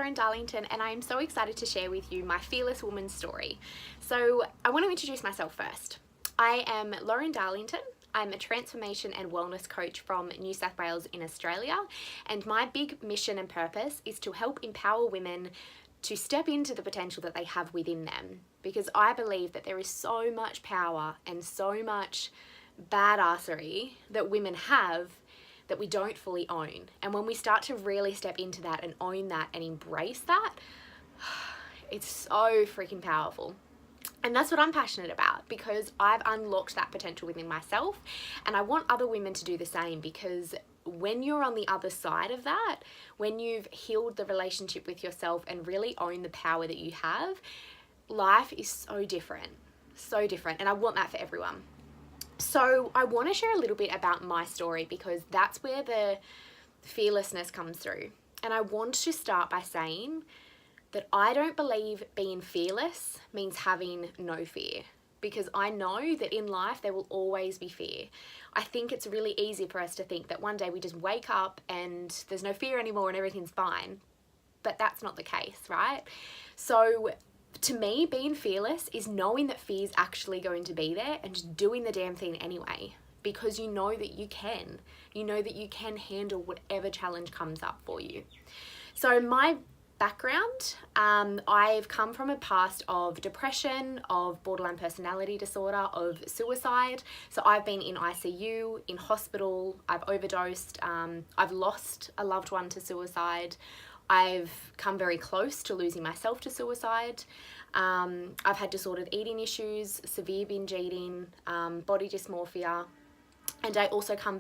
in Darlington, and I am so excited to share with you my fearless woman's story. So I want to introduce myself first. I am Lauren Darlington. I'm a transformation and wellness coach from New South Wales in Australia, and my big mission and purpose is to help empower women to step into the potential that they have within them, because I believe that there is so much power and so much badassery that women have that we don't fully own. And when we start to really step into that and own that and embrace that, it's so freaking powerful. And that's what I'm passionate about, because I've unlocked that potential within myself, and I want other women to do the same, because when you're on the other side of that, when you've healed the relationship with yourself and really own the power that you have, life is so different, and I want that for everyone. So I want to share a little bit about my story, because that's where the fearlessness comes through. And I want to start by saying that I don't believe being fearless means having no fear, because I know that in life there will always be fear. I think it's really easy for us to think that one day we just wake up and there's no fear anymore and everything's fine, but that's not the case, right? So to me, being fearless is knowing that fear is actually going to be there and just doing the damn thing anyway, because you know that you can. You know that you can handle whatever challenge comes up for you. So my background, I've come from a past of depression, of borderline personality disorder, of suicide. So I've been in ICU, in hospital, I've overdosed, I've lost a loved one to suicide. I've come very close to losing myself to suicide. I've had disordered eating issues, severe binge eating, body dysmorphia, and I also come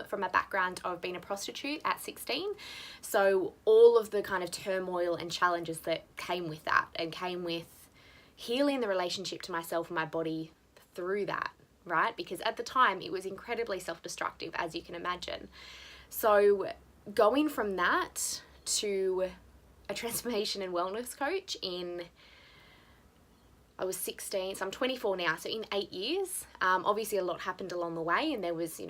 from a background of being a prostitute at 16. So all of the kind of turmoil and challenges that came with that, and came with healing the relationship to myself and my body through that, right? Because at the time it was incredibly self-destructive, as you can imagine. So going from that to a transformation and wellness coach I was 16, so I'm 24 now, so in 8 years. Obviously a lot happened along the way, and there was,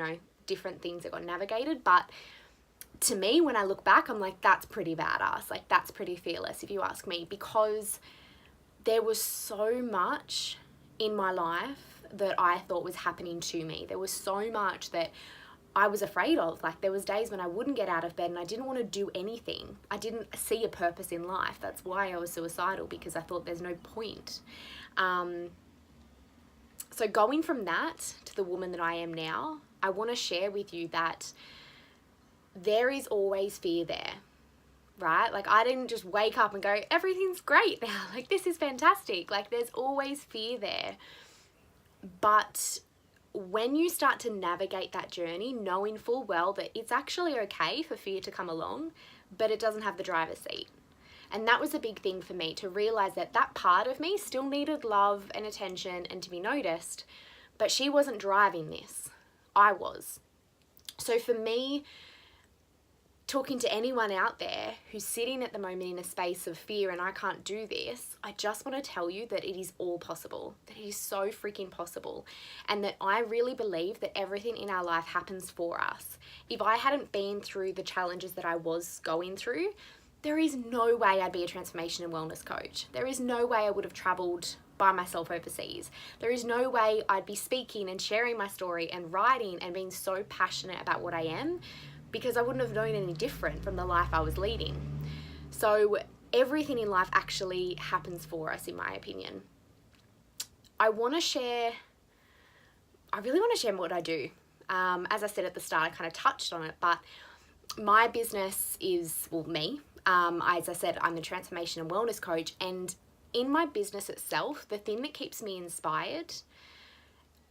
different things that got navigated, but to me, when I look back, I'm like, that's pretty badass, like that's pretty fearless if you ask me, because there was so much in my life that I thought was happening to me. There was so much that I was afraid of. Like, there was days when I wouldn't get out of bed and I didn't want to do anything. I didn't see a purpose in life. That's why I was suicidal, because I thought there's no point. So going from that to the woman that I am now, I want to share with you that there is always fear there, right? Like, I didn't just wake up and go, everything's great now. Like, this is fantastic. Like, there's always fear there. But when you start to navigate that journey, knowing full well that it's actually okay for fear to come along, but it doesn't have the driver's seat. And that was a big thing for me, to realize that that part of me still needed love and attention and to be noticed, but she wasn't driving this. I was. So for me, talking to anyone out there who's sitting at the moment in a space of fear and I can't do this, I just want to tell you that it is all possible, that it is so freaking possible, and that I really believe that everything in our life happens for us. If I hadn't been through the challenges that I was going through, there is no way I'd be a transformation and wellness coach. There is no way I would have traveled by myself overseas. There is no way I'd be speaking and sharing my story and writing and being so passionate about what I am, because I wouldn't have known any different from the life I was leading. So everything in life actually happens for us, in my opinion. I really want to share what I do. As I said at the start, I kind of touched on it, but my business is, me. As I said, I'm the transformation and wellness coach, and in my business itself, the thing that keeps me inspired,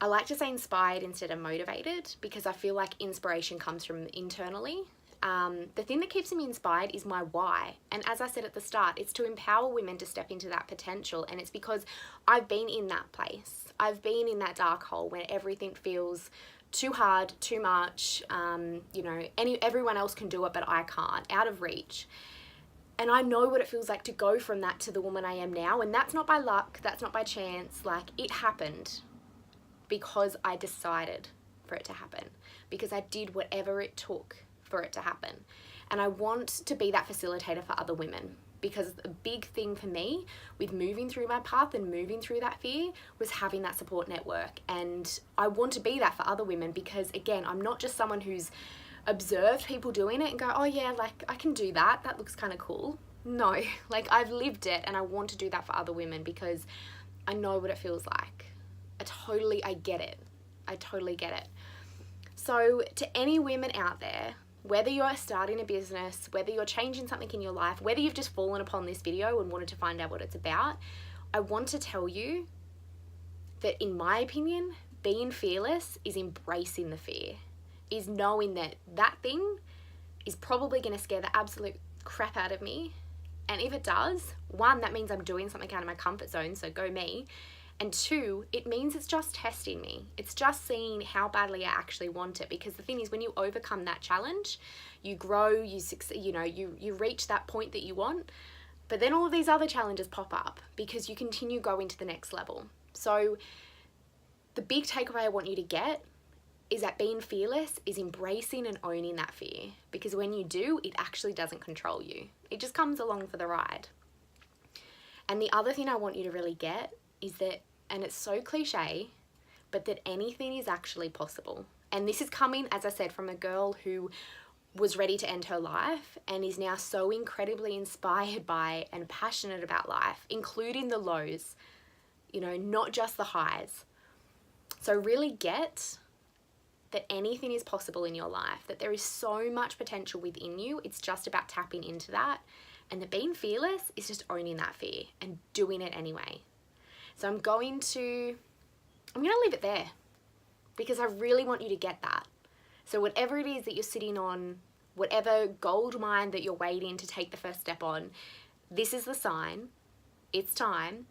I like to say inspired instead of motivated, because I feel like inspiration comes from internally. The thing that keeps me inspired is my why. And as I said at the start, it's to empower women to step into that potential. And it's because I've been in that place. I've been in that dark hole where everything feels too hard, too much. Everyone else can do it, but I can't, out of reach. And I know what it feels like to go from that to the woman I am now. And that's not by luck, that's not by chance. Like, it happened because I decided for it to happen, because I did whatever it took for it to happen. And I want to be that facilitator for other women, because a big thing for me with moving through my path and moving through that fear was having that support network. And I want to be that for other women, because again, I'm not just someone who's observed people doing it and go, oh yeah, like I can do that, that looks kind of cool. No, like I've lived it, and I want to do that for other women because I know what it feels like. I get it. I totally get it. So to any women out there, whether you're starting a business, whether you're changing something in your life, whether you've just fallen upon this video and wanted to find out what it's about, I want to tell you that in my opinion, being fearless is embracing the fear, is knowing that that thing is probably going to scare the absolute crap out of me. And if it does, one, that means I'm doing something out of my comfort zone, so go me. And two, it means it's just testing me. It's just seeing how badly I actually want it. Because the thing is, when you overcome that challenge, you grow, you succeed, you reach that point that you want. But then all of these other challenges pop up because you continue going to the next level. So the big takeaway I want you to get is that being fearless is embracing and owning that fear. Because when you do, it actually doesn't control you. It just comes along for the ride. And the other thing I want you to really get is that, and it's so cliche, but that anything is actually possible. And this is coming, as I said, from a girl who was ready to end her life and is now so incredibly inspired by and passionate about life, including the lows, not just the highs. So really get that anything is possible in your life, that there is so much potential within you. It's just about tapping into that, and that being fearless is just owning that fear and doing it anyway. So I'm going to leave it there because I really want you to get that. So whatever it is that you're sitting on, whatever gold mine that you're waiting to take the first step on, this is the sign. It's time.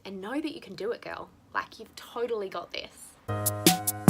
And know that you can do it, girl. Like, you've totally got this.